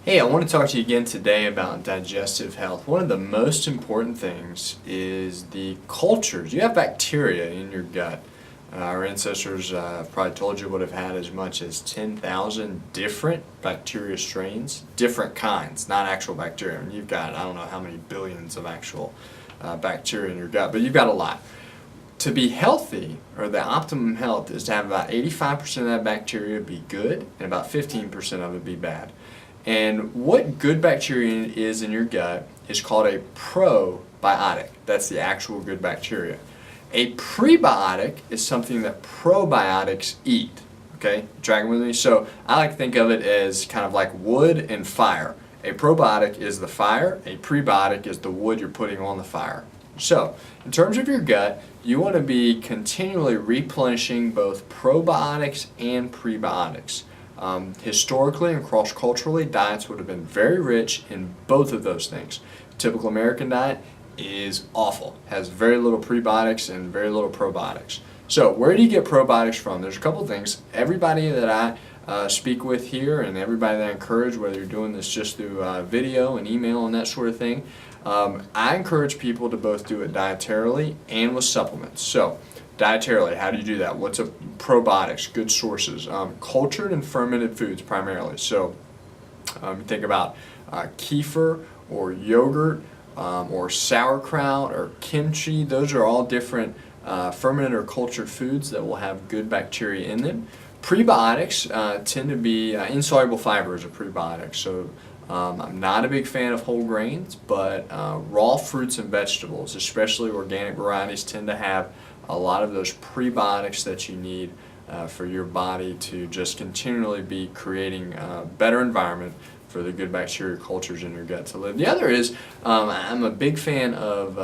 Hey, I want to talk to you again today about digestive health. One of the most important things is the cultures. You have bacteria in your gut. Our ancestors, I've probably told you, would have had as much as 10,000 different bacteria strains, different kinds, not actual bacteria. And you've got, I don't know how many billions of actual bacteria in your gut, but you've got a lot. To be healthy, or the optimum health, is to have about 85% of that bacteria be good and about 15% of it be bad. And what good bacteria is in your gut is called a probiotic. That's the actual good bacteria. A prebiotic is something that probiotics eat. Okay, tracking with me? So I like to think of it as kind of like wood and fire. A probiotic is the fire, a prebiotic is the wood you're putting on the fire. So, in terms of your gut, you want to be continually replenishing both probiotics and prebiotics. Historically and cross-culturally, diets would have been very rich in both of those things. Typical American diet is awful, has very little prebiotics and very little probiotics. So where do you get probiotics from? There's a couple of things. Everybody that I speak with here and everybody that I encourage, whether you're doing this just through video and email and that sort of thing, I encourage people to both do it dietarily and with supplements. So dietarily, how do you do that? What's a probiotics? Good sources. Cultured and fermented foods primarily. So think about kefir or yogurt or sauerkraut or kimchi. Those are all different fermented or cultured foods that will have good bacteria in them. Prebiotics tend to be insoluble fiber is a prebiotic. So I'm not a big fan of whole grains, but raw fruits and vegetables, especially organic varieties, tend to have a lot of those prebiotics that you need for your body to just continually be creating a better environment for the good bacteria cultures in your gut to live. The other is I'm a big fan of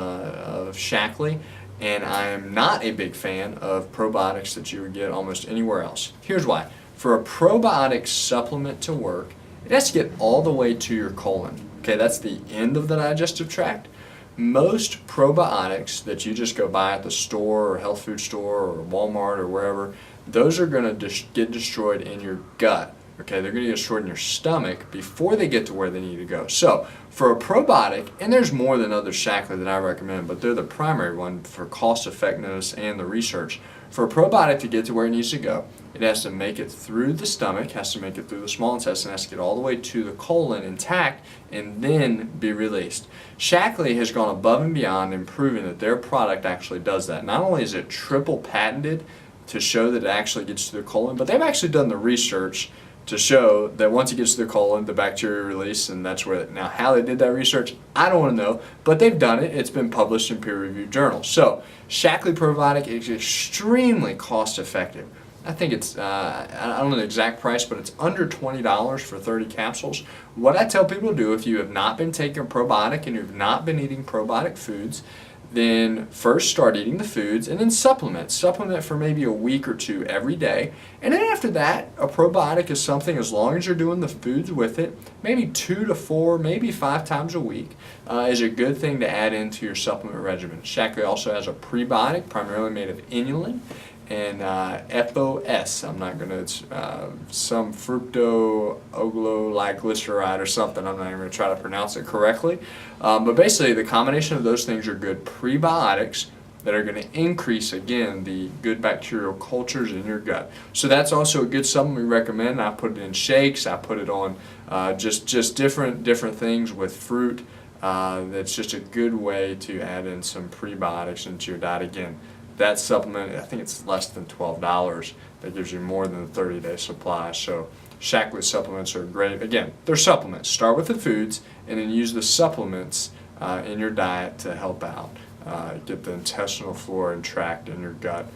Shaklee, and I'm not a big fan of probiotics that you would get almost anywhere else. Here's why. For a probiotic supplement to work, it has to get all the way to your colon. Okay, that's the end of the digestive tract. Most probiotics that you just go buy at the store or health food store or Walmart or wherever, those are going to get destroyed in your gut. Okay, they're going to get destroyed in your stomach before they get to where they need to go. So for a probiotic, and there's more than other Shaklee that I recommend, but they're the primary one for cost effectiveness and the research. For a probiotic to get to where it needs to go, it has to make it through the stomach, has to make it through the small intestine, has to get all the way to the colon intact, and then be released. Shaklee has gone above and beyond in proving that their product actually does that. Not only is it triple patented to show that it actually gets to the colon, but they've actually done the research to show that once it gets to the colon, the bacteria release, and that's where. Now, how they did that research, I don't want to know, but they've done it. It's been published in peer-reviewed journals. So, Shaklee probiotic is extremely cost-effective. I think it's, I don't know the exact price, but it's under $20 for 30 capsules. What I tell people to do, if you have not been taking a probiotic and you've not been eating probiotic foods, then first start eating the foods and then supplement. Supplement for maybe a week or two every day. And then after that, a probiotic is something, as long as you're doing the foods with it, maybe 2 to 4, maybe 5 times a week, is a good thing to add into your supplement regimen. Shaklee also has a prebiotic, primarily made of inulin, and FOS, I'm not going to, some fructooliglyceride or something, I'm not even going to try to pronounce it correctly. But basically, the combination of those things are good prebiotics that are going to increase, again, the good bacterial cultures in your gut. So that's also a good supplement we recommend. I put it in shakes, I put it on just different things with fruit. That's just a good way to add in some prebiotics into your diet. Again, that supplement, I think it's less than $12. That gives you more than a 30-day supply. So Shaklee supplements are great. Again, they're supplements. Start with the foods and then use the supplements in your diet to help out. Get the intestinal flora and tract in your gut.